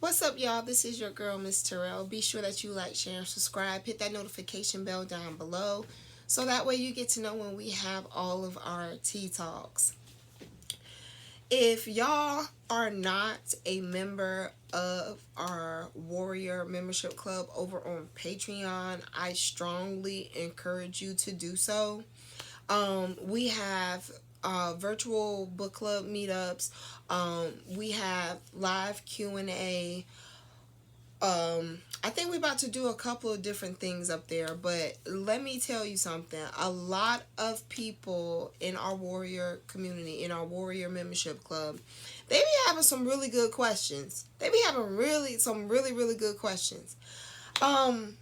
What's up, y'all? This is your girl, Miss Terrell. Be sure that you like, share, and subscribe. Hit that notification bell down below so that way you get to know when we have all of our tea talks. If y'all are not a member of our Warrior Membership Club over on Patreon, I strongly encourage you to do so. We have virtual book club meetups. We have live Q&A. I think we're about to do a couple of different things up there, but let me tell you something. A lot of people in our warrior community, in our warrior membership club, they be having some really good questions. They be having really good questions. Um,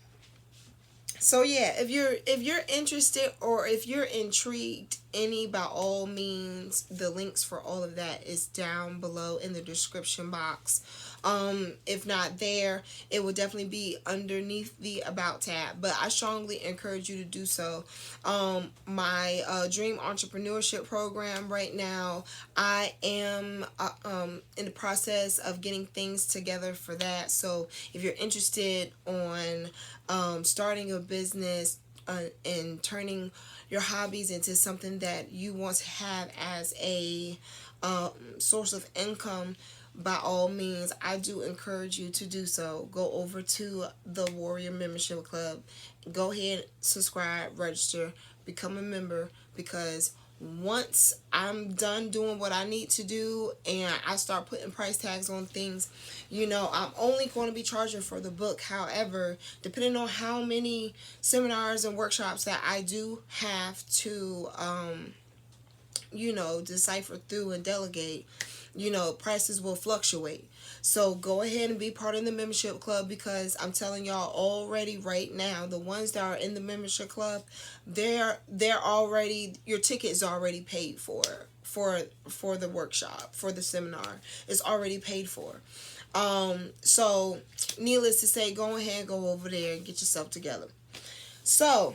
so yeah, if you're interested or if you're intrigued, any by all means, the links for all of that is down below in the description box. If not there, it will definitely be underneath the about tab. But I strongly encourage you to do so. My Dream Entrepreneurship Program right now, I am in the process of getting things together for that. So if you're interested on starting a business and turning your hobbies into something that you want to have as a source of income, by all means, I do encourage you to do so. Go over to the Warrior Membership Club. Go ahead, subscribe, register, become a member, because once I'm done doing what I need to do and I start putting price tags on things, I'm only going to be charging for the book. However, depending on how many seminars and workshops that I do have to, decipher through and delegate, prices will fluctuate. So go ahead and be part of the membership club, because I'm telling y'all already right now, the ones that are in the membership club, they're already, your ticket is already paid for the workshop, for the seminar. It's already paid for. So needless to say, go ahead, go over there and get yourself together. So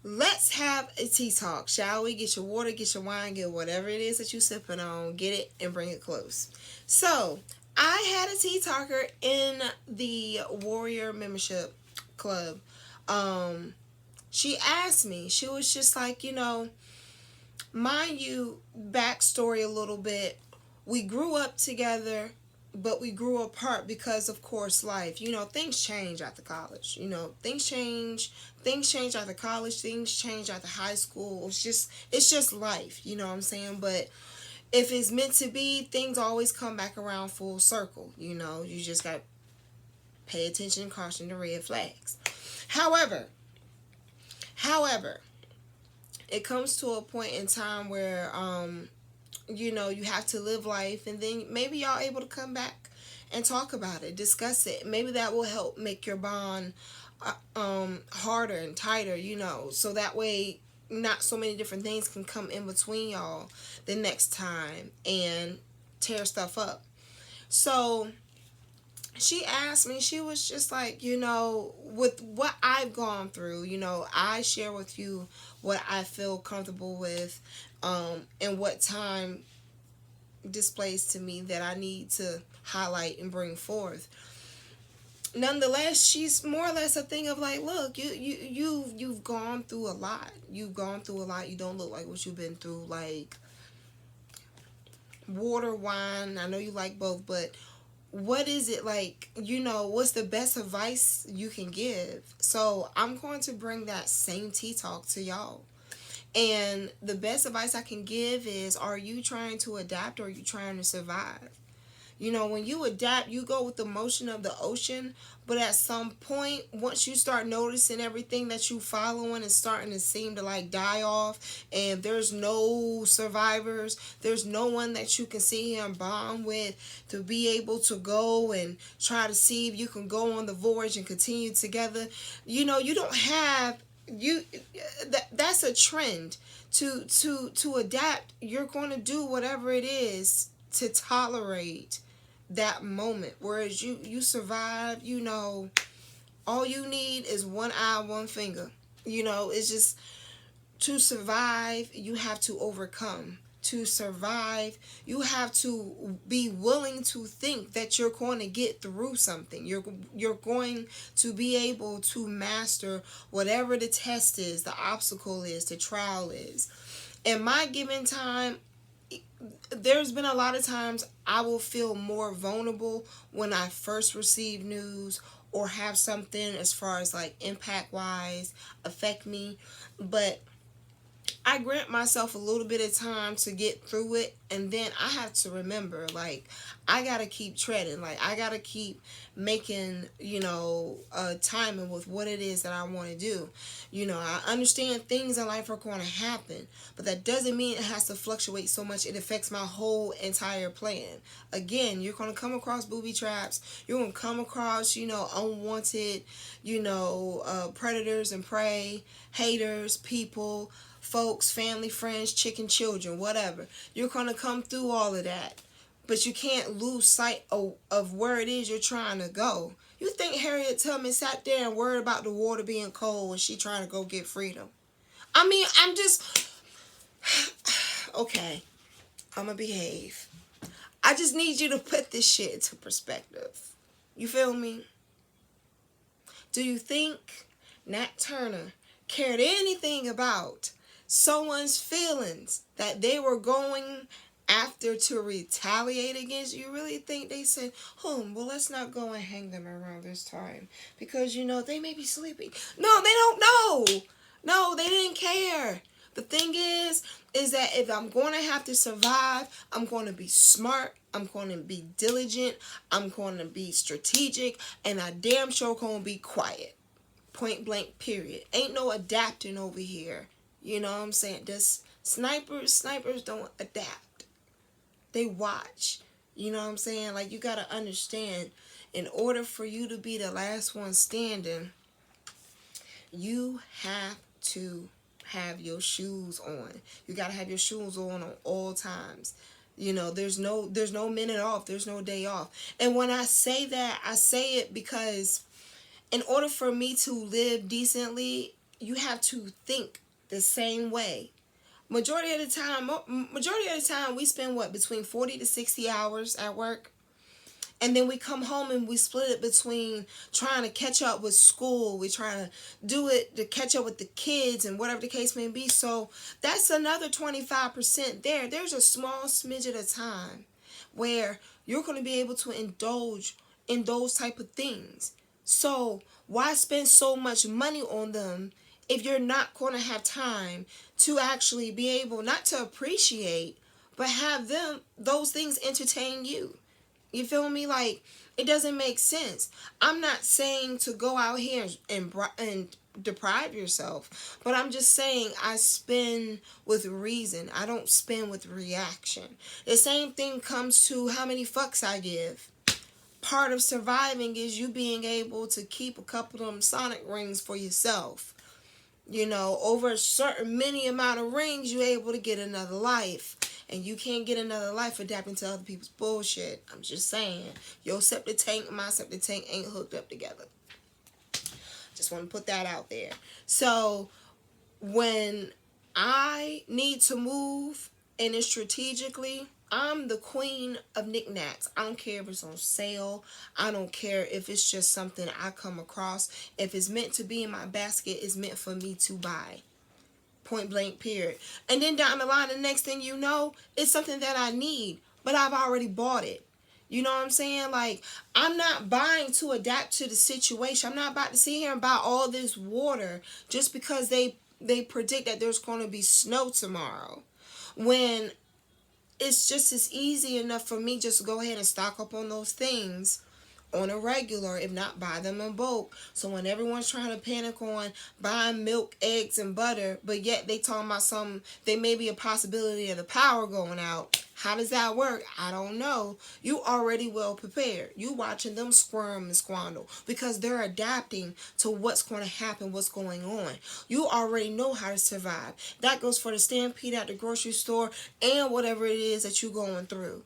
let's have a tea talk, shall we? Get your water, get your wine, get whatever it is that you're sipping on, get it and bring it close. So, I had a tea talker in the Warrior Membership Club. She asked me, she was just like, mind you, backstory a little bit. We grew up together, but we grew apart because, of course, life. Things change after college. Things change after college. Things change after high school. It's just life. You know what I'm saying? But if it's meant to be, things always come back around full circle. You just got to pay attention and caution the red flags. However, it comes to a point in time where you have to live life, and then maybe y'all able to come back and talk about it, discuss it. Maybe that will help make your bond harder and tighter, so that way not so many different things can come in between y'all the next time and tear stuff up. So she asked me, she was just like, with what I've gone through, I share with you what I feel comfortable with, and what time displays to me that I need to highlight and bring forth. Nonetheless, she's more or less a thing of like, look, you've gone through a lot. You've gone through a lot. You don't look like what you've been through. Like, water, wine. I know you like both, but what is it like? What's the best advice you can give? So I'm going to bring that same tea talk to y'all. And the best advice I can give is, are you trying to adapt or are you trying to survive? When you adapt, you go with the motion of the ocean. But at some point, once you start noticing everything that you following is starting to seem to like die off, and there's no survivors, there's no one that you can see and bond with to be able to go and try to see if you can go on the voyage and continue together. You don't have that's a trend to adapt. You're going to do whatever it is to tolerate that moment, whereas you survive. All you need is one eye, one finger. It's just, to survive, you have to overcome. to survive, you have to be willing to think that you're going to get through something. You're going to be able to master whatever the test is, the obstacle is, the trial is. In my given time, there's been a lot of times I will feel more vulnerable when I first receive news or have something as far as like impact wise affect me. But I grant myself a little bit of time to get through it, and then I have to remember, like, I gotta keep treading, like, I gotta keep making, timing with what it is that I want to do. I understand things in life are going to happen, but that doesn't mean it has to fluctuate so much it affects my whole entire plan. Again, you're going to come across booby traps, you're going to come across, unwanted, predators and prey, haters, people, folks, family, friends, chicken, children, whatever. You're going to come through all of that. But you can't lose sight of where it is you're trying to go. You think Harriet Tubman sat there and worried about the water being cold when she trying to go get freedom? I mean, I'm just... Okay, I'm going to behave. I just need you to put this shit into perspective. You feel me? Do you think Nat Turner cared anything about someone's feelings that they were going after to retaliate against? You really think they said, well, let's not go and hang them around this time because, they may be sleeping? No, they don't know. No, they didn't care. The thing is that if I'm going to have to survive, I'm going to be smart, I'm going to be diligent, I'm going to be strategic, and I damn sure going to be quiet. Point blank, period. Ain't no adapting over here. You know what I'm saying? Snipers don't adapt. They watch. You know what I'm saying? Like, you got to understand, in order for you to be the last one standing, you have to have your shoes on. You got to have your shoes on all times. There's no minute off. There's no day off. And when I say that, I say it because in order for me to live decently, you have to think the same way. Majority of the time we spend between 40 to 60 hours at work. And then we come home and we split it between trying to catch up with school. We're trying to do it to catch up with the kids and whatever the case may be. So that's another 25% there. There's a small smidget of time where you're going to be able to indulge in those type of things. So why spend so much money on them if you're not going to have time to actually be able not to appreciate, but have those things entertain you? You feel me? Like, it doesn't make sense. I'm not saying to go out here and deprive yourself, but I'm just saying I spend with reason. I don't spend with reaction. The same thing comes to how many fucks I give. Part of surviving is you being able to keep a couple of them sonic rings for yourself. Over a certain many amount of rings, you're able to get another life. And you can't get another life adapting to other people's bullshit. I'm just saying. Your septic tank and my septic tank ain't hooked up together. Just want to put that out there. So, when I need to move, and it's strategically, I'm the queen of knickknacks. I don't care if it's on sale. I don't care if it's just something I come across. If it's meant to be in my basket, it's meant for me to buy. Point blank, period. And then down the line, the next thing you know, it's something that I need, but I've already bought it. You know what I'm saying? Like, I'm not buying to adapt to the situation. I'm not about to sit here and buy all this water just because they predict that there's going to be snow tomorrow. When it's just as easy enough for me just to go ahead and stock up on those things on a regular, if not buy them in bulk. So when everyone's trying to panic on buying milk, eggs, and butter, but yet they talking about there may be a possibility of the power going out. How does that work? I don't know. You already well prepared. You watching them squirm and squandle because they're adapting to what's going to happen, what's going on. You already know how to survive. That goes for the stampede at the grocery store and whatever it is that you're going through.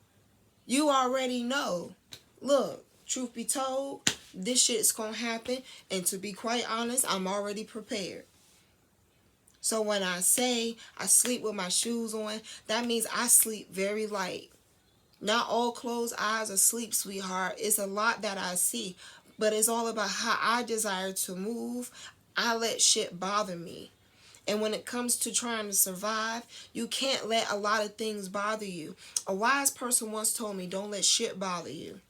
You already know. Look, truth be told, this shit's gonna happen, and to be quite honest, I'm already prepared. So when I say I sleep with my shoes on, that means I sleep very light. Not all closed eyes are sleep, sweetheart. It's a lot that I see, but it's all about how I desire to move. I let shit bother me. And when it comes to trying to survive, you can't let a lot of things bother you. A wise person once told me, don't let shit bother you.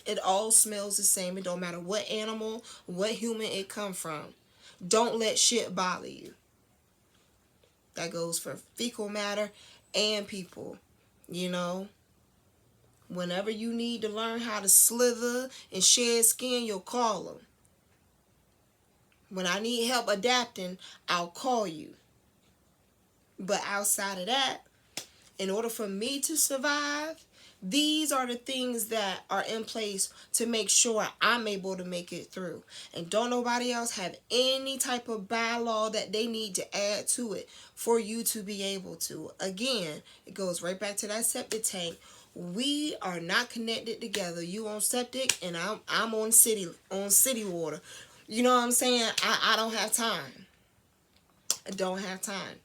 It all smells the same. It don't matter what animal, what human it come from. Don't let shit bother you. That goes for fecal matter and people. You know, whenever you need to learn how to slither and shed skin, you'll call them. When I need help adapting, I'll call you. But outside of that, in order for me to survive, these are the things that are in place to make sure I'm able to make it through. And don't nobody else have any type of bylaw that they need to add to it for you to be able to. Again, it goes right back to that septic tank. We are not connected together. You on septic and I'm on city water. You know what I'm saying? I don't have time. I don't have time.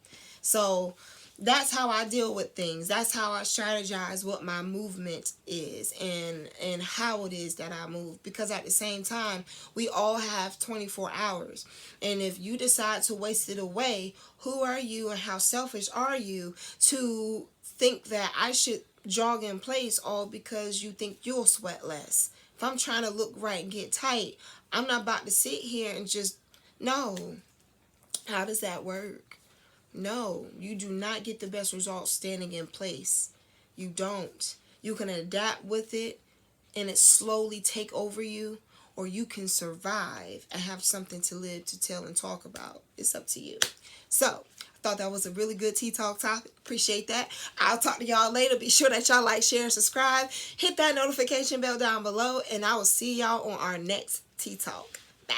So that's how I deal with things. That's how I strategize what my movement is and how it is that I move. Because at the same time, we all have 24 hours. And if you decide to waste it away, who are you and how selfish are you to think that I should jog in place all because you think you'll sweat less? If I'm trying to look right and get tight, I'm not about to sit here and just, no. How does that work? No, you do not get the best results standing in place. You don't. You can adapt with it and it slowly take over you, or you can survive and have something to live, to tell, and talk about. It's up to you. So, I thought that was a really good Tea Talk topic. Appreciate that. I'll talk to y'all later. Be sure that y'all like, share, and subscribe. Hit that notification bell down below, and I will see y'all on our next Tea Talk. Bye.